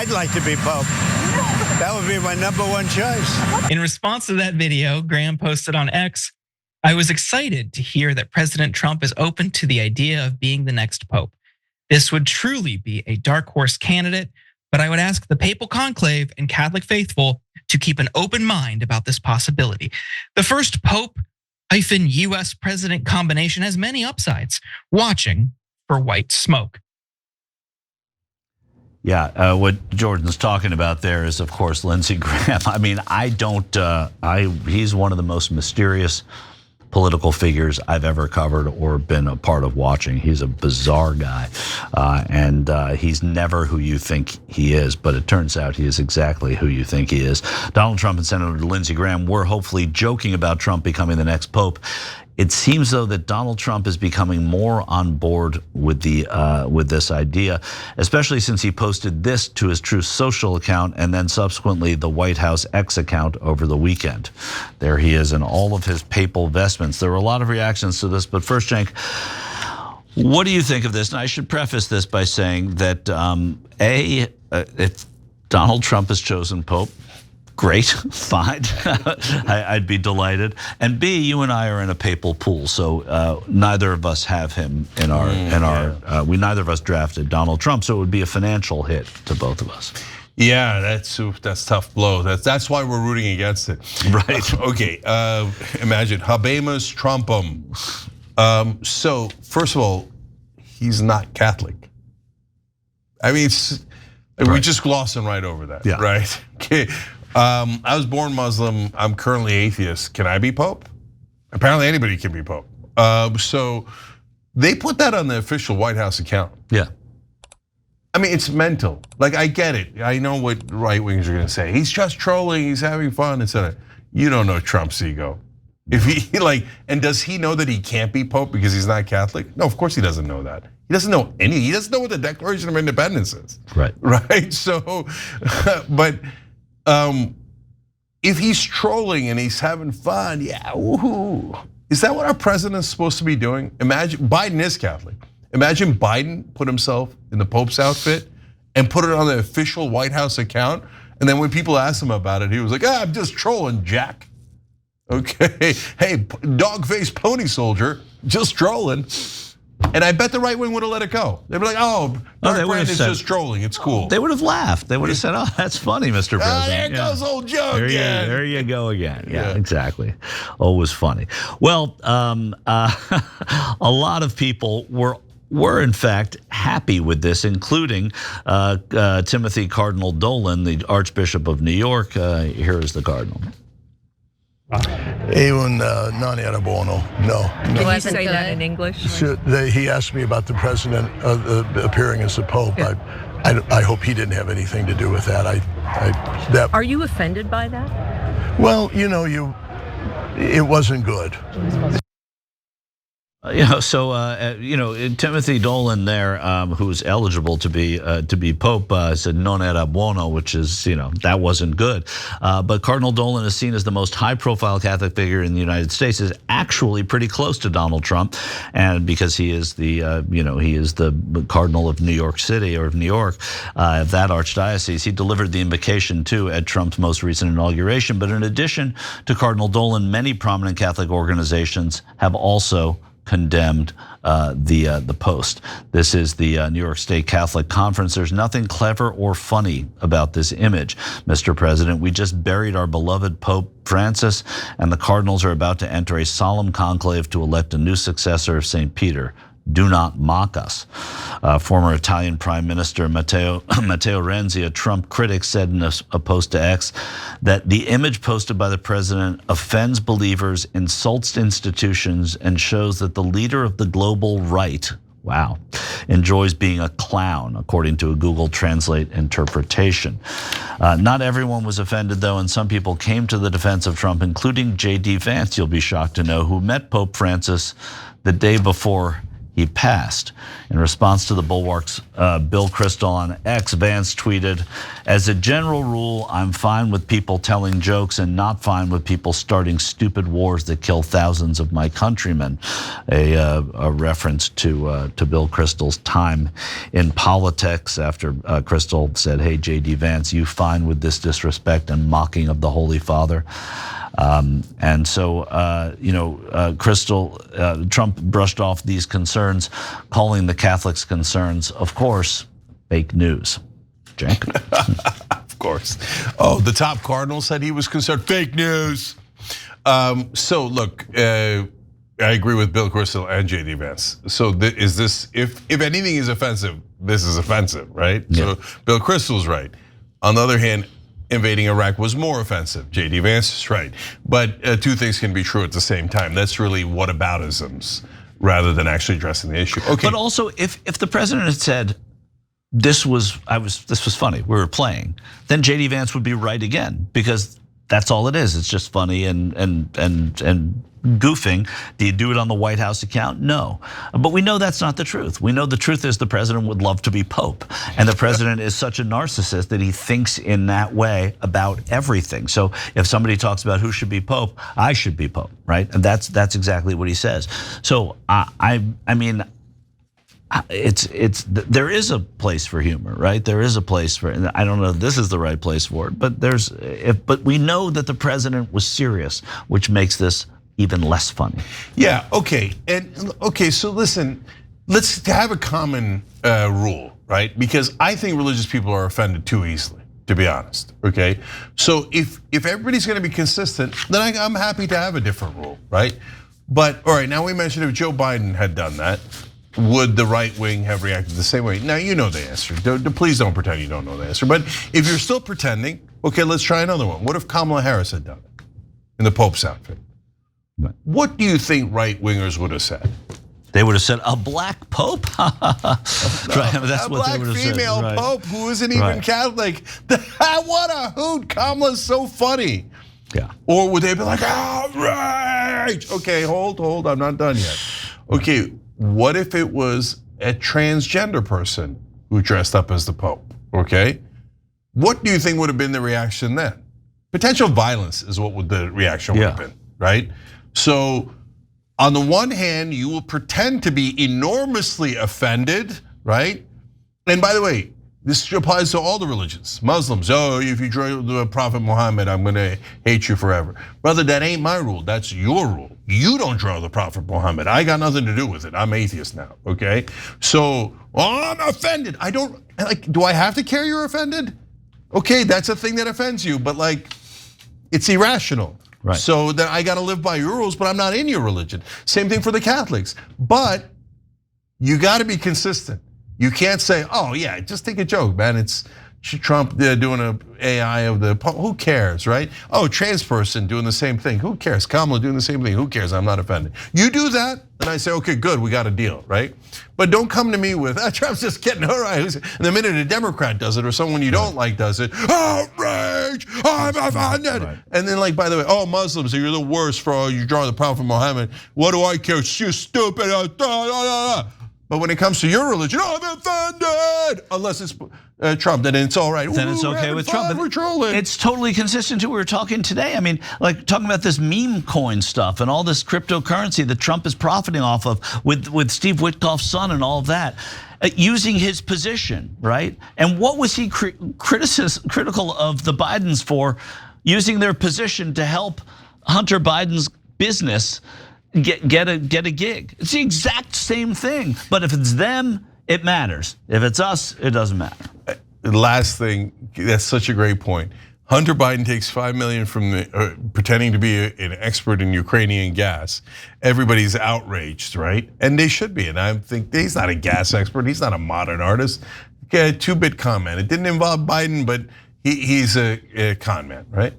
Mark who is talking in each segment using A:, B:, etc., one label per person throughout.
A: I'd like to be Pope. That would be my #1 choice.
B: In response to that video, Graham posted on X, I was excited to hear that President Trump is open to the idea of being the next Pope. This would truly be a dark horse candidate, but I would ask the papal conclave and Catholic faithful to keep an open mind about this possibility. The first Pope-US president combination has many upsides. Watching for white smoke.
C: Yeah, what Jordan's talking about there is, of course, Lindsey Graham. I mean, he's one of the most mysterious political figures I've ever covered or been a part of watching. He's a bizarre guy, and he's never who you think he is, but it turns out he is exactly who you think he is. Donald Trump and Senator Lindsey Graham were hopefully joking about Trump becoming the next pope. It seems, though, that Donald Trump is becoming more on board with this idea, especially since he posted this to his Truth Social account and then subsequently the White House X account over the weekend. There he is in all of his papal vestments. There were a lot of reactions to this, but first, Cenk, what do you think of this? And I should preface this by saying that if Donald Trump is chosen pope, great, fine. I'd be delighted. And B, you and I are in a papal pool, so neither of us have him in our. We neither of us drafted Donald Trump, so it would be a financial hit to both of us.
D: Yeah, that's tough blow. That's why we're rooting against it.
C: Right.
D: Okay. Imagine Habemus Trumpum. So first of all, he's not Catholic. I mean, we're just glossing right over that.
C: Yeah.
D: Right. Okay. I was born Muslim. I'm currently atheist. Can I be Pope? Apparently anybody can be Pope. So they put that on the official White House account.
C: Yeah.
D: I mean, it's mental. Like, I get it. I know what right wingers are gonna say. He's just trolling, he's having fun, etc. You don't know Trump's ego. If he and does he know that he can't be Pope because he's not Catholic? No, of course he doesn't know that. He doesn't know anything. He doesn't know what the Declaration of Independence is.
C: Right.
D: Right. So, but if he's trolling and he's having fun, yeah, woohoo. Is that what our president's supposed to be doing? Imagine, Biden is Catholic. Imagine Biden put himself in the Pope's outfit and put it on the official White House account. And then when people asked him about it, he was like, I'm just trolling, Jack. Okay, hey, dog-faced pony soldier, just trolling. And I bet the right wing would have let it go. They'd be like, Mark Brandon's just trolling, it's cool.
C: They would have laughed. They would have said, that's funny, Mr. President.
D: There goes old Joe again.
C: There you go again. Yeah, exactly. Always funny. Well, a lot of people were in fact happy with this, including Timothy Cardinal Dolan, the Archbishop of New York. Here is the Cardinal.
E: Non era buono. No.
F: Can you say that in English?
E: He asked me about the president appearing as the Pope. Yeah. I hope he didn't have anything to do with that.
F: Are you offended by that?
E: Well, it wasn't good.
C: Timothy Dolan there, who's eligible to be Pope, said non era buono, which is, that wasn't good. But Cardinal Dolan is seen as the most high-profile Catholic figure in the United States, is actually pretty close to Donald Trump, and because he is the, he is the Cardinal of New York City or of New York, of that archdiocese. He delivered the invocation too at Trump's most recent inauguration. But in addition to Cardinal Dolan, many prominent Catholic organizations have also condemned the post. This is the New York State Catholic Conference. There's nothing clever or funny about this image, Mr. President. We just buried our beloved Pope Francis, and the cardinals are about to enter a solemn conclave to elect a new successor of St. Peter. Do not mock us. Former Italian Prime Minister Matteo Renzi, a Trump critic, said in a post to X that the image posted by the president offends believers, insults institutions, and shows that the leader of the global right, wow, enjoys being a clown, according to a Google Translate interpretation. Not everyone was offended, though, and some people came to the defense of Trump, including J.D. Vance, you'll be shocked to know, who met Pope Francis the day before he passed. In response to the bulwark's Bill Kristol on X, Vance tweeted, "As a general rule, I'm fine with people telling jokes and not fine with people starting stupid wars that kill thousands of my countrymen." A reference to Bill Kristol's time in politics after Kristol said, "Hey, J.D. Vance, you fine with this disrespect and mocking of the Holy Father?" And so, Trump brushed off these concerns, calling the Catholics' concerns, of course, fake news. Jack?
D: Of course. Oh, the top cardinal said he was concerned. Fake news. So look, I agree with Bill Kristol and J.D. Vance. So is this, if anything is offensive, this is offensive, right?
C: Yeah.
D: So Bill Kristol's right. On the other hand, invading Iraq was more offensive. J.D. Vance is right. But two things can be true at the same time. That's really whataboutisms rather than actually addressing the issue. Okay.
C: But also, if the president had said, this was funny, we were playing, then J.D. Vance would be right again, because that's all it is. It's just funny and goofing. Do you do it on the White House account? No. But we know that's not the truth. We know the truth is the president would love to be Pope. And the president is such a narcissist that he thinks in that way about everything. So if somebody talks about who should be Pope, I should be Pope, right? And that's exactly what he says. So I mean, there is a place for humor, right? There is a place for, and I don't know if this is the right place for it, but but we know that the president was serious, which makes this even less funny.
D: Yeah, okay. And okay, so listen, let's have a common rule, right? Because I think religious people are offended too easily, to be honest, okay? So if everybody's gonna be consistent, then I'm happy to have a different rule, right? But all right, now we mentioned if Joe Biden had done that, would the right wing have reacted the same way? Now you know the answer. Please don't pretend you don't know the answer. But if you're still pretending, okay, let's try another one. What if Kamala Harris had done it in the Pope's outfit? What do you think right wingers would have said?
C: They would have said a black pope. Right, that's
D: a
C: what
D: black
C: they would have said.
D: female
C: Right.
D: pope who isn't even Catholic. What a hoot! Kamala's so funny.
C: Yeah.
D: Or would they be like, outrage? Okay, hold. I'm not done yet. Okay, what if it was a transgender person who dressed up as the Pope? Okay, what do you think would have been the reaction then? Potential violence is what the reaction would have been, right? So on the one hand, you will pretend to be enormously offended, right? And by the way, this applies to all the religions. Muslims, oh, if you join the Prophet Muhammad, I'm gonna hate you forever. Brother, that ain't my rule, that's your rule. You don't draw the Prophet Muhammad. I got nothing to do with it. I'm atheist now, okay? So, I'm offended. I don't, like, do I have to care you're offended? Okay, that's a thing that offends you, but like, it's irrational.
C: Right.
D: So then I gotta live by your rules, but I'm not in your religion. Same thing for the Catholics. But you gotta be consistent. You can't say, oh yeah, just take a joke, man. It's Trump doing an AI of the, who cares, right? Oh, trans person doing the same thing, who cares? Kamala doing the same thing, who cares? I'm not offended. You do that, and I say, okay, good, we got a deal, right? But don't come to me with, Trump's just getting her right. And the minute a Democrat does it or someone you don't like does it, outrage, I'm offended. Right. And then like, by the way, oh, Muslims, you're the worst for you draw the Prophet Muhammad. What do I care? You stupid. But when it comes to your religion, I'm offended. Unless it's Trump, then it's all right.
C: Then it's okay with Trump.
D: We're trolling.
C: It's totally consistent to what we were talking today. I mean, like talking about this meme coin stuff and all this cryptocurrency that Trump is profiting off of with Steve Witkoff's son and all of that, using his position, right? And what was he critical of the Bidens for? Using their position to help Hunter Biden's business get a gig. It's the exact same thing. But if it's them, it matters. If it's us, it doesn't matter.
D: The last thing, that's such a great point. Hunter Biden takes $5 million from pretending to be an expert in Ukrainian gas. Everybody's outraged, right? And they should be. And I think he's not a gas expert. He's not a modern artist. Okay, a 2-bit con man. It didn't involve Biden, but he's a con man, right?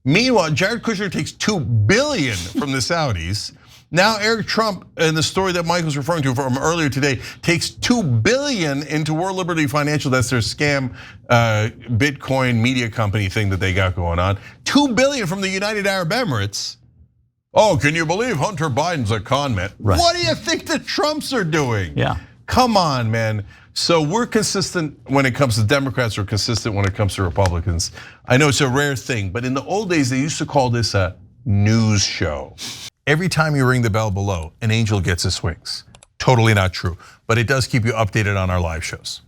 D: Meanwhile, Jared Kushner takes $2 billion from the Saudis. Now Eric Trump, in the story that Michael's referring to from earlier today, takes $2 billion into World Liberty Financial. That's their scam Bitcoin media company thing that they got going on. $2 billion from the United Arab Emirates. Oh, can you believe Hunter Biden's a con man?
C: Right.
D: What do you think the Trumps are doing?
C: Yeah.
D: Come on, man. So we're consistent when it comes to Democrats, we're consistent when it comes to Republicans. I know it's a rare thing, but in the old days, they used to call this a news show. Every time you ring the bell below, an angel gets his wings. Totally not true, but it does keep you updated on our live shows.